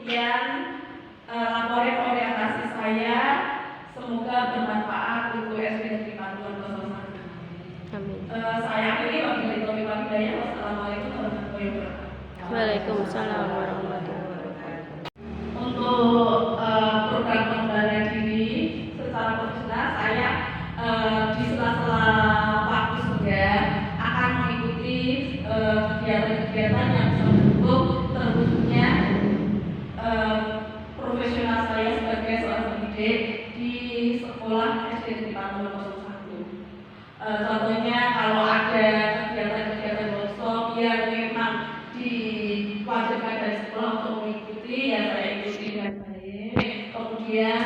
Sekian laporan orientasi saya, semoga bermanfaat untuk SD Negeri Pantuan 01. Amin. Saya akhiri wabillahi taufiq wal hidayah. Wassalamualaikum warahmatullahi wabarakatuh. Waalaikumsalam warahmatullahi wabarakatuh. Untuk program pengembangan diri secara profesional, saya di sela-sela waktu kerja akan mengikuti kegiatan-kegiatan yang bisa mendukung terwujudnya profesional saya sebagai seorang pendidik di sekolah SD Negeri Pantuan 01. Contohnya kalau ada kegiatan-kegiatan workshop yang memang diwajibkan dari sekolah untuk mengikuti, ya saya ikuti dengan baik. Kemudian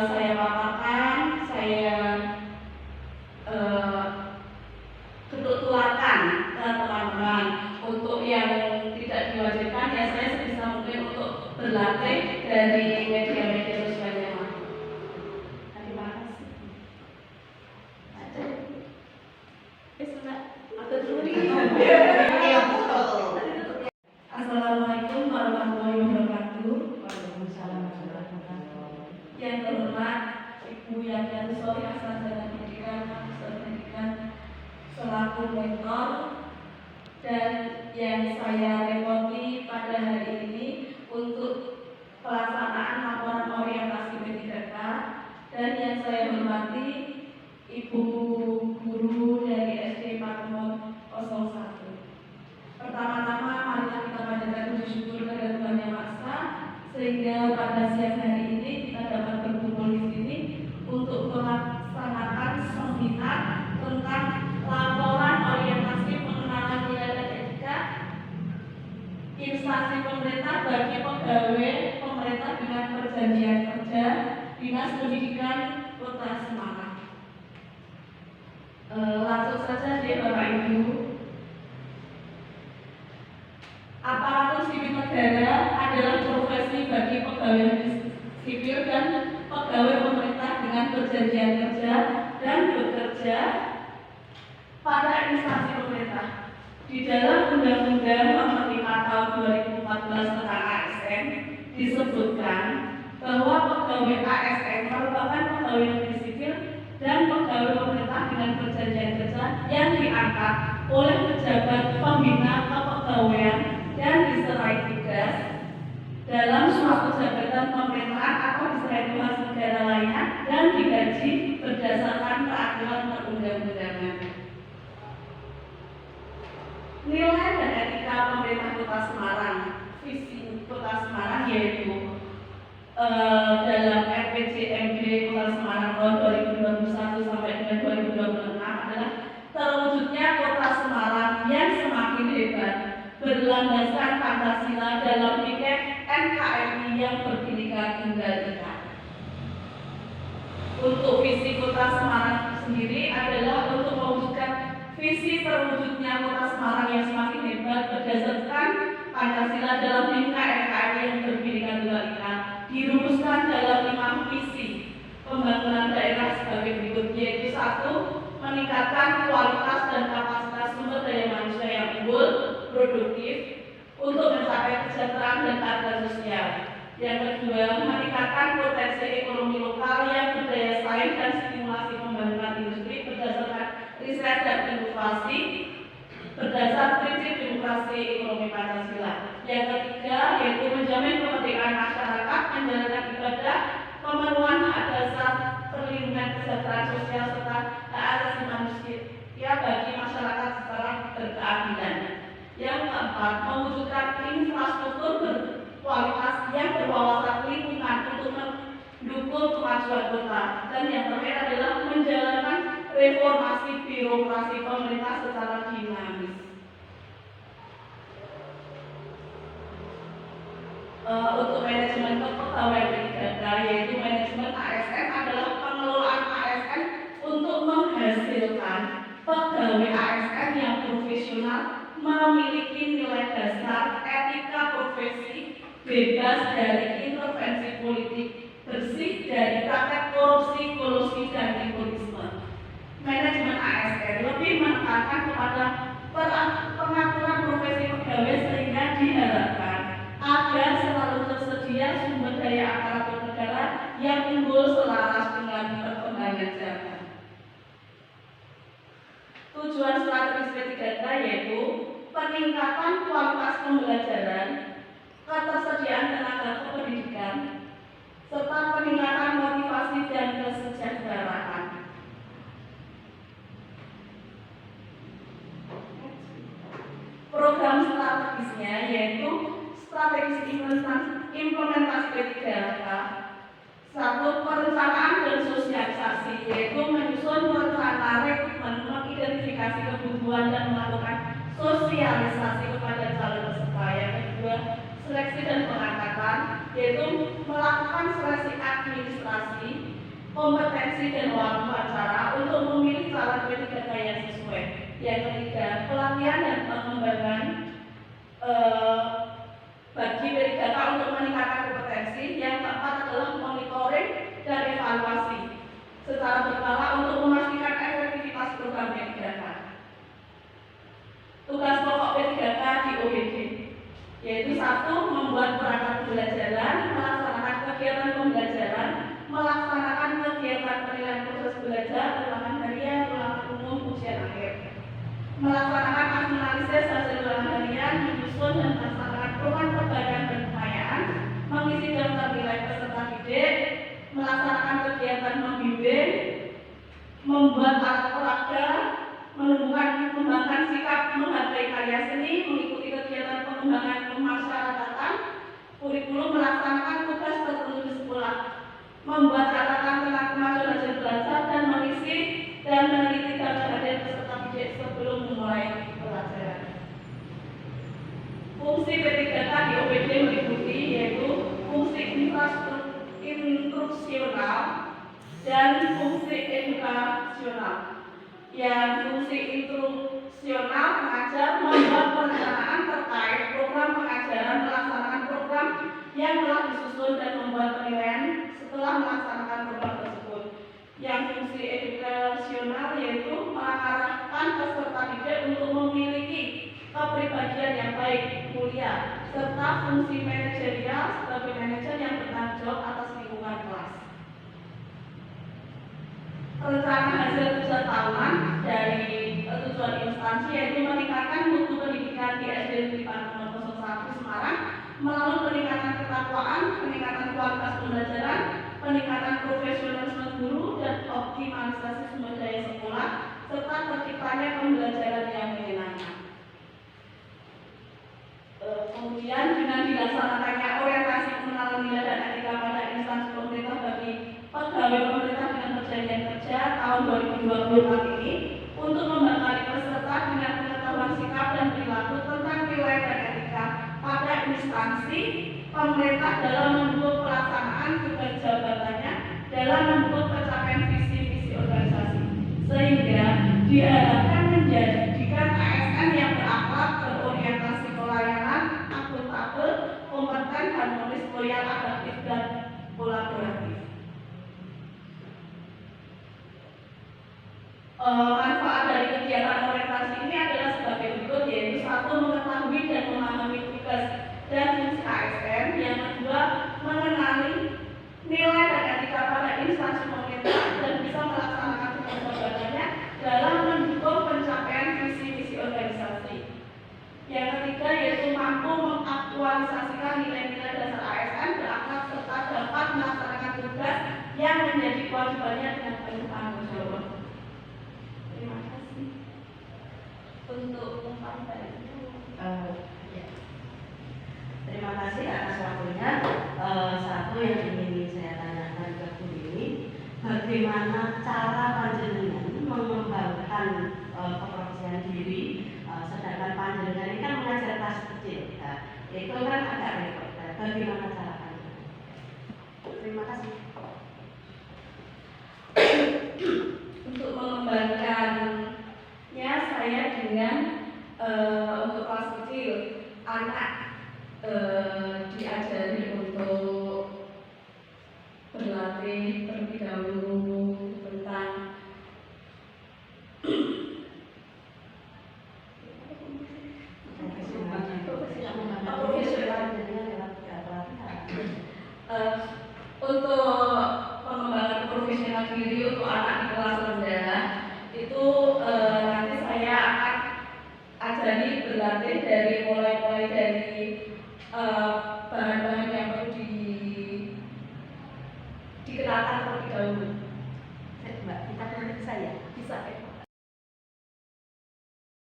saya paparkan, saya tularkan ke teman-teman. Untuk yang tidak diwajibkan, ya saya sebisa mungkin untuk berlatih dari media-media sosial yang ada. Terima kasih. Assalamualaikum warahmatullahi wabarakatuh. Waalaikumsalam warahmatullahi wabarakatuh. Yang terhormat Ibu Yati Sori Asrama Pendidikan selaku mentor, dan yang saya repoti pada hari ini untuk pelaksanaan laporan orientasi P3K, dan yang saya hormati Ibu guru dari SD Pantuan 01. Pertama-tama marilah kita panjatkan puji syukur kepada Tuhan Yang Maha Esa, sehingga pada siang hari ini kita dapat berkumpul di sini untuk melaksanakan seminar tentang laporan orientasi pengenalan nilai etika instansi pemerintah bagi pegawai pemerintah dengan perjanjian kerja Dinas Pendidikan Kota Semarang. Langsung saja deh Bapak Ibu. Aparatur sipil negara adalah profesi bagi pegawai sipil dan pegawai pemerintah dengan perjanjian kerja dan bekerja pada instansi pemerintah. Di dalam Undang-Undang Nomor 5 Tahun 2014 tentang ASN disebutkan bahwa pegawai ASN merupakan pegawai negeri sipil dan pegawai pemerintah dengan perjanjian kerja yang diangkat oleh pejabat pembina kepegawaian dan diserai tugas dalam suatu jabatan pemerintahan atau diserai tugas negara lainnya dan digaji berdasarkan peraturan perundang-undangan. Nilai dan etika pemerintah Kota Semarang, visi Kota Semarang yaitu dalam RPJMD Kota Semarang tahun 2021 sampai dengan 2026 adalah terwujudnya Kota Semarang yang semakin hebat, berlandaskan Pancasila dalam piket NKRI yang berbhinneka tunggal ika. Untuk visi Kota Semarang sendiri adalah untuk mewujudkan visi terwujudnya Kota Semarang yang semakin hebat berdasarkan Pancasila dalam piket NKRI yang berbhinneka tunggal ika, dirumuskan dalam 5 visi pembangunan daerah sebagai berikut, yaitu 1. Meningkatkan kualitas dan kapasitas sumber daya manusia yang unggul, produktif untuk mencapai kesejahteraan dan keadilan sosial. Yang kedua, meningkatkan potensi ekonomi lokal yang berdaya saing dan stimulasi pembangunan industri berdasarkan riset dan inovasi berdasar prinsip demokrasi ekonomi Pancasila. Yang ketiga, yaitu menjamin kemerdekaan masyarakat, menjalankan ibadah, pemenuhan hak dasar, perlindungan kesejahteraan sosial serta hak asasi manusia bagi masyarakat secara berkeadilan. Yang keempat, mewujudkan infrastruktur berkualitas yang berwawasan lingkungan untuk mendukung kemajuan kota. Dan yang terakhir adalah menjalankan reformasi birokrasi pemerintah secara dinamis. Untuk manajemen kepegawaian P3K, yaitu manajemen ASN adalah pengelolaan ASN untuk menghasilkan pegawai ASN yang profesional, memiliki nilai dasar etika profesi, bebas dari intervensi politik, bersih dari praktek korupsi, kolusi, dan nepotisme. Manajemen ASN lebih menekankan kepada pengaturan profesi pegawai sehingga diharapkan agar selalu daya aparatur negara yang unggul selaras dengan perkembangan zaman. Tujuan strategis P3K yaitu peningkatan kualitas pembelajaran, ketersediaan tenaga kependidikan, serta peningkatan motivasi dan kesejahteraan. Program strategisnya yaitu strategis implementasi P3K. 1. Perencanaan dan sosialisasi, yaitu menyusun rencana rekrutmen, mengidentifikasi kebutuhan dan melakukan sosialisasi kepada calon peserta. Yang kedua, seleksi dan pengangkatan, yaitu melakukan seleksi administrasi, kompetensi dan wawancara untuk memilih calon P3K yang sesuai. Yang ketiga, pelatihan dan pengembangan bagi P3K untuk meningkatkan kompetensi. Yang keempat adalah monitoring dan evaluasi secara berkala untuk memastikan efektivitas program P3K. Tugas pokok P3K di OBD yaitu 1. Membuat perangkat pembelajaran, melaksanakan kegiatan pembelajaran, melaksanakan kegiatan penilaian proses belajar, ulangan harian, ulangan umum, ujian akhir, melaksanakan analisis hasil ulangan harian, menyusun dan melaksanakan program perbaikan dan pengayaan, mengisi daftar nilai peserta didik, melaksanakan kegiatan membimbing, membuat alat peraga, mengembangkan sikap menghargai karya seni, mengikuti kegiatan pengembangan pemasyarakatan, kurikulum, melaksanakan tugas tertentu di sekolah, membuat catatan tentang kemajuan hasil belajar, dan mengisi dan meneliti daftar hadir peserta didik sebelum memulai pelajaran. Fungsi P3K di OBD meliputi yaitu fungsi instruksional dan fungsi edukasional. Yang fungsi instruksional, mengajar, membuat perencanaan terkait program pengajaran, melaksanakan program yang telah disusun dan membuat penilaian setelah melaksanakan program tersebut. Yang fungsi edukasional yaitu mengarahkan peserta didik untuk memiliki kepribadian yang baik, mulia, serta fungsi manajerial sebagai manajer yang bertanggung jawab atas lingkungan kelas. Rencana hasil kerja tahunan dari tujuan instansi yaitu meningkatkan mutu pendidikan di SD 5001 Semarang melalui peningkatan ketakwaan, peningkatan kualitas pembelajaran, peningkatan profesionalisme guru, dan optimalisasi sumber daya sekolah, serta terciptanya pembelajaran yang menyenangkan. Kemudian dengan dilaksanakannya orientasi pengenalan nilai dan etika pada instansi pemerintah bagi pegawai pemerintah dengan perjanjian kerja tahun 2024 ini untuk membekali peserta dengan pengetahuan sikap dan perilaku tentang nilai dan etika pada instansi pemerintah dalam mendukung pelaksanaan tugas jabatannya dalam mendukung pencapaian visi-visi organisasi, sehingga diharapkan menjadikan ASN yang berakhlak, berorientasi pelayanan, akuntabel, kompeten, harmonis, loyal, adaptif, dan kolaboratif. Manfaat dari kegiatan orientasi ini adalah sebagai berikut, yaitu 1. Mengetahui dan memahami tugas dan fungsi ASN. Yang kedua, mengenali nilai dan etika pada instansi pemerintah dan bisa melaksanakan tugas jabatannya dalam mendukung pencapaian visi-misi organisasi. Yang ketiga yaitu mampu mengaktualisasikan nilai-nilai dasar ASN, berakhlak, serta dapat melaksanakan tugas yang menjadi kewajibannya dengan penuh tanggung jawab. Terima kasih untuk umpan balik. Ya. Terima kasih atas waktunya. Satu yang ingin saya tanyakan ke Bu ini, bagaimana cara panjenengan mengembangkan keprofesian diri, sedangkan panjenengan ini kan mengajar kelas kecil, itu kan agak repot. Bagaimana cara panjenengan? Terima kasih. Untuk mengembangkannya saya dengan untuk kelas kecil anak diajari untuk berlatih terlebih dahulu tentang profesional Eh, untuk pengembangan profesional diri untuk anak di kelas rendah itu nanti saya akan ajari berlatih dari mulai dari bahan-bahan yang perlu dikenalkan terlebih dahulu. Mbak, kita ke saya. Bisa ya?